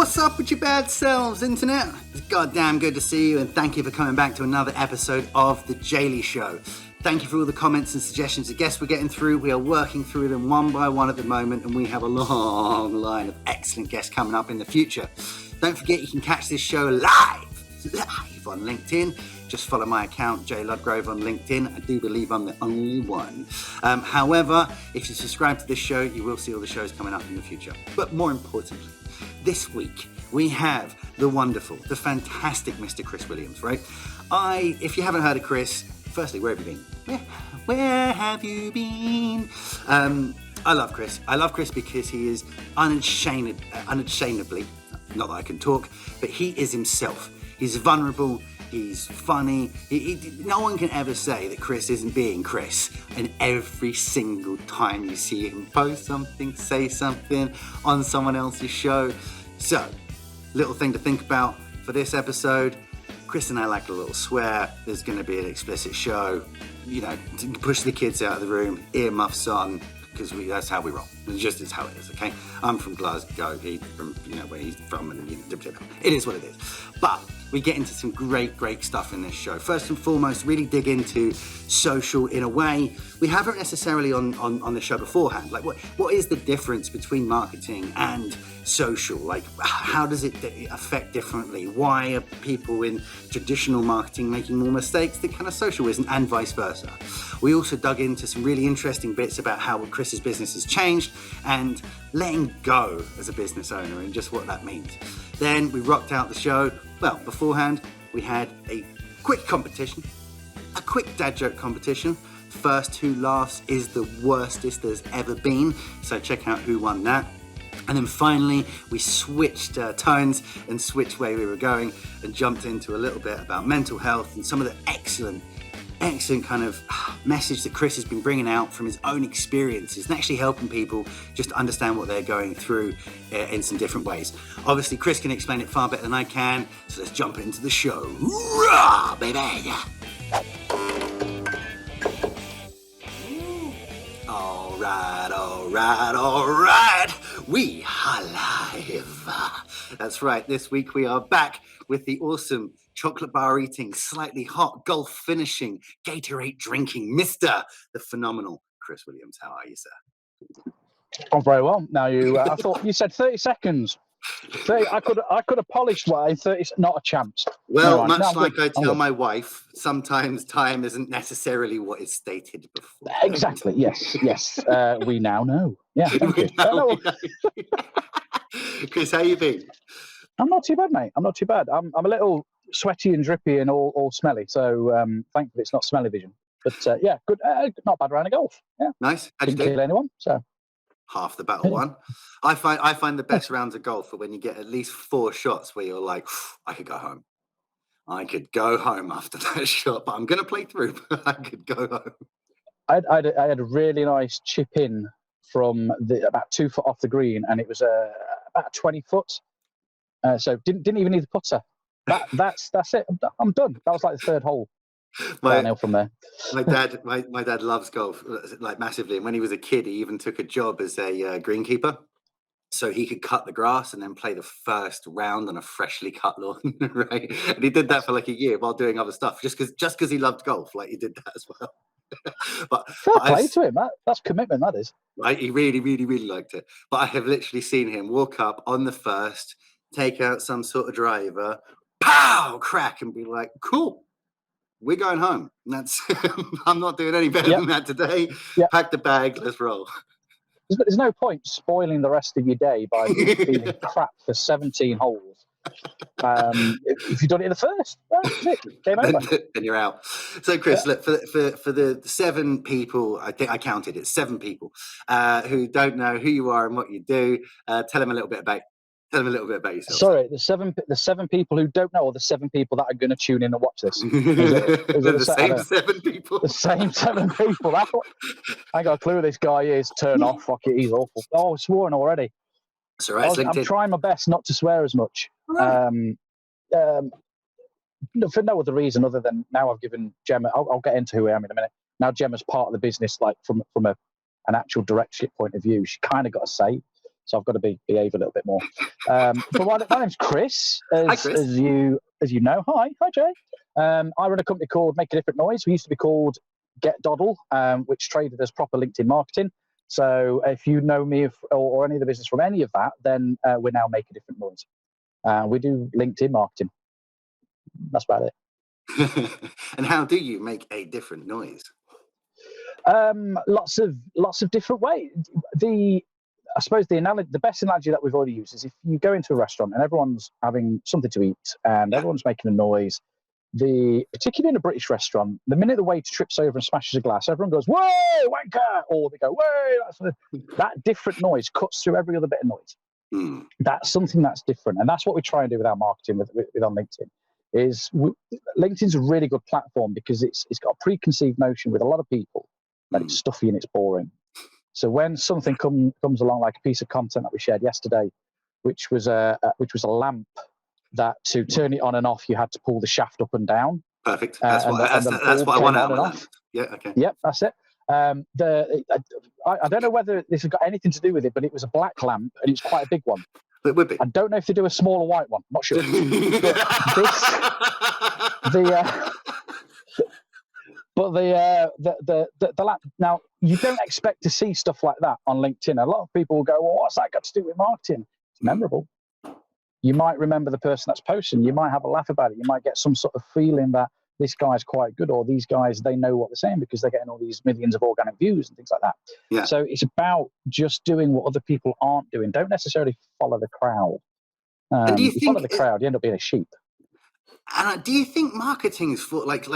What's up with your bad selves, internet? It's goddamn good to see you, and thank you for coming back to another episode of The Jaily Show. Thank you for all the comments and suggestions of guests we're getting through. We are working through them one by one at the moment, and we have a long line of excellent guests coming up in the future. Don't forget you can catch this show live on LinkedIn. Just follow my account, Ludgrove, on LinkedIn. I do believe I'm the only one. However, if you subscribe to this show, you will see all the shows coming up in the future. But more importantly, this week we have the wonderful, the fantastic Mr. Chris Williams, right? If you haven't heard of Chris, firstly, where have you been? Where have you been? I love Chris. I love Chris because he is unashamedly, not that I can talk, but he is himself. He's vulnerable. He's funny. No one can ever say that Chris isn't being Chris. And every single time you see him post something, say something on someone else's show. So, little thing to think about for this episode. Chris and I like a little swear. There's going to be an explicit show. You know, to push the kids out of the room, earmuffs on, because that's how we roll. It's how it is, okay? I'm from Glasgow. He's from, where he's from, and it is what it is. But we get into some great stuff in this show. First and foremost, really dig into social in a way we haven't necessarily on the show beforehand. Like, what is the difference between marketing and social? Like, how does it affect differently? Why are people in traditional marketing making more mistakes than kind of social isn't, and vice versa? We also dug into some really interesting bits about how Chris's business has changed and letting go as a business owner and just what that means. Then we rocked out the show. Well, beforehand, we had a quick competition, a quick dad joke competition. First who laughs is the worstest there's ever been. So check out who won that. And then finally, we switched tones and switched where we were going and jumped into a little bit about mental health and some of the excellent kind of message that Chris has been bringing out from his own experiences and actually helping people just understand what they're going through in some different ways. Obviously, Chris can explain it far better than I can, so let's jump into the show. Rah, baby! All right. We are live. That's right. This week we are back with the awesome chocolate bar eating, slightly hot, golf finishing, Gatorade drinking, Mr. the phenomenal Chris Williams. How are you, sir? I'm very well. Now I thought you said 30 seconds. 30, I could have polished what in 30. Not a chance. Well, much like I tell my wife, sometimes time isn't necessarily what is stated before. Exactly. Yes. We now know. Yeah. Thank you. Chris, how you been? I'm not too bad, mate. I'm not too bad. I'm a little sweaty and drippy and all smelly. So thankfully it's not smelly vision. But yeah, good. Not bad round of golf. Yeah. Nice. How'd you do? Didn't kill anyone. So half the battle won. I find the best rounds of golf are when you get at least 4 shots where you're like, I could go home. I could go home after that shot, but I'm going to play through. But I could go home. I had a really nice chip in from about 2 foot off the green, and it was about 20 foot. So didn't even need the putter. That's it. I'm done. That was like the 3rd hole. Downhill from there. My dad loves golf like massively, and when he was a kid, he even took a job as a greenkeeper, so he could cut the grass and then play the first round on a freshly cut lawn. Right, and he did that for like a year while doing other stuff, just because he loved golf. Like, he did that as well. but play to him. That's commitment. That is right. He really liked it. But I have literally seen him walk up on the first, take out some sort of driver, pow, crack, and be like, cool. We're going home. That's I'm not doing any better than that today. Yep. Pack the bag. Let's roll. There's no point spoiling the rest of your day by feeling crap for 17 holes. If you've done it in the first, that's it. Game over. Then you're out. So, Chris, look, for the 7 people, I think I counted it, 7 people who don't know who you are and what you do. Tell them a little bit about yourself. Sorry, the seven people who don't know, or the 7 people that are going to tune in and watch this. Is it the same 7 people. The same 7 people. That's what, I ain't got a clue who this guy is. Turn off. Fuck it. He's awful. Oh, sworn already. It's all right. I'm trying my best not to swear as much. Right. For no other reason other than now I've given Gemma. I'll get into who I am in a minute. Now Gemma's part of the business, like from an actual directorship point of view. She kind of got a say. so I've got to behave a little bit more. But my name's Chris, Hi, Chris. as you know. Hi Jay. I run a company called Make a Different Noise. We used to be called Get Doddle, which traded as proper LinkedIn marketing. So if you know me or any of the business from any of that, then we're now Make a Different Noise. We do LinkedIn marketing. That's about it. And how do you make a different noise? Lots of different ways. I suppose the best analogy that we've already used is if you go into a restaurant and everyone's having something to eat and everyone's making a noise, particularly in a British restaurant, the minute the waiter trips over and smashes a glass, everyone goes, "Whoa, wanker!" Or they go, "Whoa!" That different noise cuts through every other bit of noise. Mm. That's something that's different, and that's what we try and do with our marketing with on LinkedIn. LinkedIn's a really good platform because it's got a preconceived notion with a lot of people that it's stuffy and it's boring. So when something comes along, like a piece of content that we shared yesterday, which was a lamp that to turn it on and off, you had to pull the shaft up and down. Perfect. That's what I want out of my lamp. Yeah. Okay. Yep, that's it. I don't know whether this has got anything to do with it, but it was a black lamp and it's quite a big one. It would be. I don't know if they do a smaller white one. Not sure. But the lamp. Now, you don't expect to see stuff like that on LinkedIn. A lot of people will go, "Well, what's that got to do with marketing?" It's memorable. You might remember the person that's posting. You might have a laugh about it. You might get some sort of feeling that this guy's quite good, or these guys, they know what they're saying because they're getting all these millions of organic views and things like that. Yeah. So it's about just doing what other people aren't doing. Don't necessarily follow the crowd. And do you follow the crowd, you end up being a sheep. And do you think marketing is for like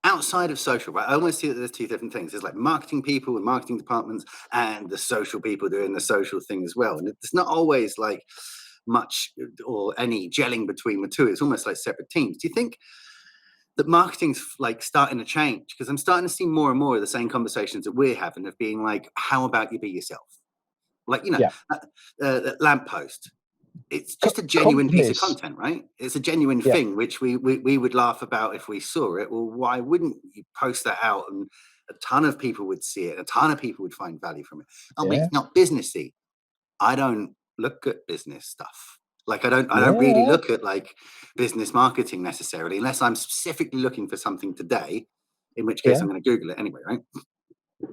outside of social, right? I almost see that there's two different things. There's like marketing people and marketing departments and the social people doing the social thing as well. And it's not always like much or any gelling between the two. It's almost like separate teams. Do you think that marketing's like starting to change? Because I'm starting to see more and more of the same conversations that we're having of being like, how about you be yourself? Like, that lamppost. It's just a genuine piece of content, right? It's a genuine thing, which we would laugh about if we saw it. Well, why wouldn't you post that out and a ton of people would see it? A ton of people would find value from it. I mean, it's not businessy. I don't look at business stuff. Like I don't really look at like business marketing necessarily, unless I'm specifically looking for something today, in which case I'm going to Google it anyway, right?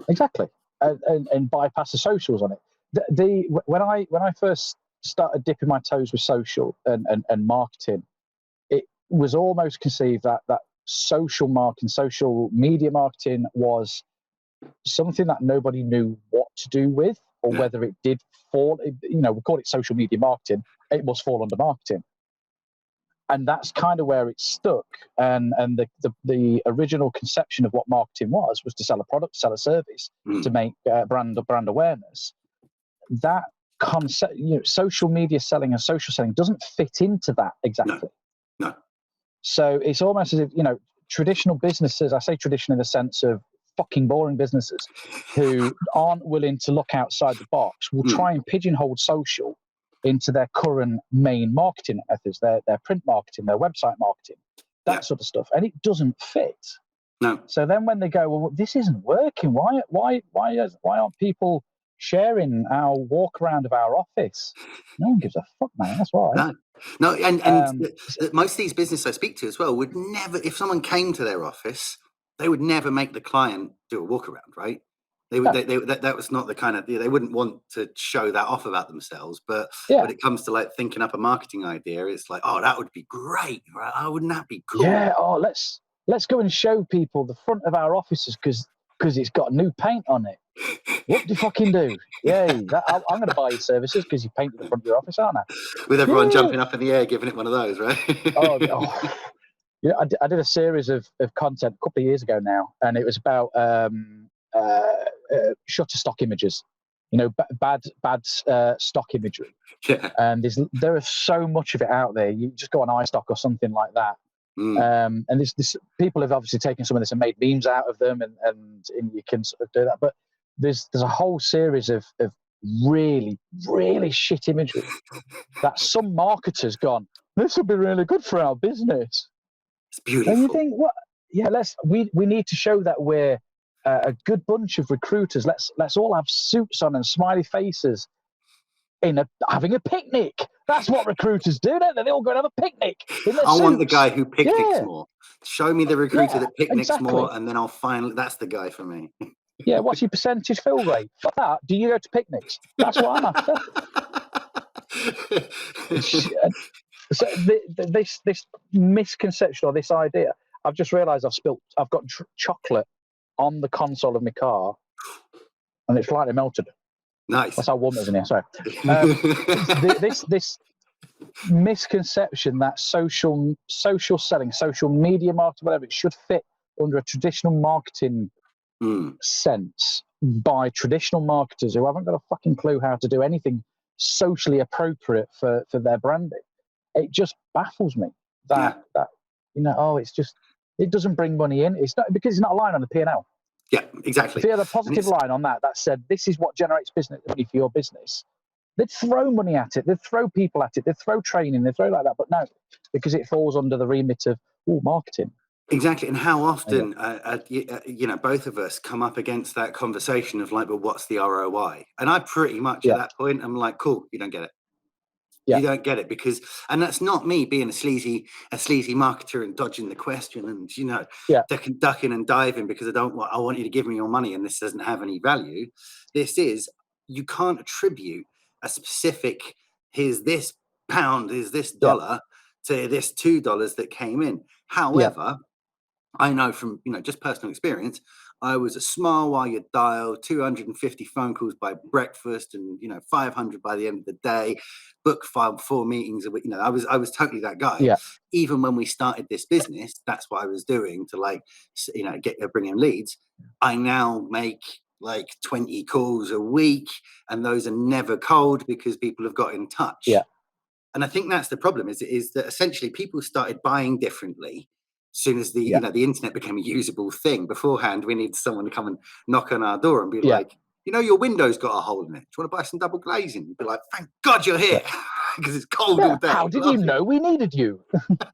Exactly. And bypass the socials on it. When I first started dipping my toes with social and marketing, it was almost conceived that social marketing, social media marketing was something that nobody knew what to do with, or whether it did fall. We call it social media marketing. It must fall under marketing, and that's kind of where it stuck. And the original conception of what marketing was to sell a product, sell a service, to make brand awareness. That concept, social media selling and social selling doesn't fit into that exactly. No. So it's almost as if, traditional businesses, I say traditional in the sense of fucking boring businesses who aren't willing to look outside the box, will try and pigeonhole social into their current main marketing methods, their print marketing, their website marketing, that sort of stuff. And it doesn't fit. No. So then when they go, well, this isn't working. Why aren't people sharing our walk around of our office? No one gives a fuck, man. That's why. No, and most of these businesses I speak to as well would never, if someone came to their office, they would never make the client do a walk around, right? They would. That was not the kind of. They wouldn't want to show that off about themselves. But when it comes to like thinking up a marketing idea, it's like, oh, that would be great, right? Oh, wouldn't that be cool? Yeah. Oh, let's go and show people the front of our offices because it's got new paint on it. What do you fucking do? Yay! I'm going to buy your services because you painted the front of your office, aren't I? With everyone jumping up in the air, giving it one of those, right? I did a series of content a couple of years ago now, and it was about Shutterstock images, bad stock imagery. Yeah. And there is so much of it out there. You just go on iStock or something like that. And this people have obviously taken some of this and made memes out of them, and you can sort of do that. But there's a whole series of really, really shit imagery that some marketers gone, this would be really good for our business. It's beautiful. And you think, what? Yeah, we need to show that we're a good bunch of recruiters. Let's all have suits on and smiley faces, having a picnic. That's what recruiters do, don't they? They all go and have a picnic in their I suits. want the guy who picnics Yeah. more. Show me the recruiter that picnics exactly. more, and then I'll finally. That's the guy for me. Yeah, what's your percentage fill rate? For that, do you go to picnics? That's what I'm after. So this misconception or this idea, I've just realised I've got chocolate on the console of my car, and it's slightly melted. Nice. That's how warm it is in here. Sorry. This misconception that social selling, social media marketing, whatever, it should fit under a traditional marketing sense by traditional marketers who haven't got a fucking clue how to do anything socially appropriate for their branding. It just baffles me that it doesn't bring money in. It's not because it's not a line on the P&L. Yeah, exactly. If you had a positive line on that said this is what generates business money for your business, they'd throw money at it, they'd throw people at it, they'd throw training, they'd throw like that. But no, because it falls under the remit of marketing. Exactly. And how often, both of us come up against that conversation of like, well, what's the ROI? And I pretty much at that point, I'm like, cool, you don't get it. You don't get it and that's not me being a sleazy marketer and dodging the question and, ducking and diving because I want you to give me your money and this doesn't have any value. You can't attribute a specific, here's this pound, here's this dollar to this $2 that came in. However, I know from, just personal experience, I was a smile while you dial, 250 phone calls by breakfast and, 500 by the end of the day, book 4 meetings a week. I was totally that guy. Yeah. Even when we started this business, that's what I was doing to bring in leads. I now make 20 calls a week and those are never cold because people have got in touch. Yeah. And I think that's the problem is that essentially people started buying differently. As soon as the internet became a usable thing. Beforehand, we need someone to come and knock on our door and be like, your window's got a hole in it. Do you want to buy some double glazing? You'd be like, thank God you're here because it's cold all day. How did you know we needed you?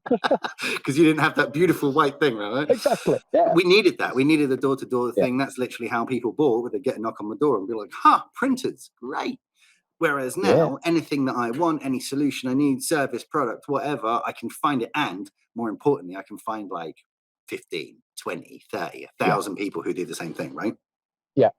Because you didn't have that beautiful white thing, right? Exactly. Yeah. We needed that. We needed the door-to-door thing. That's literally how people bought. Where they get a knock on the door and be like, printers, great. Whereas now, anything that I want, any solution I need, service, product, whatever, I can find it. And more importantly, I can find 15, 20, 30, 1,000 people who do the same thing, right? Yeah.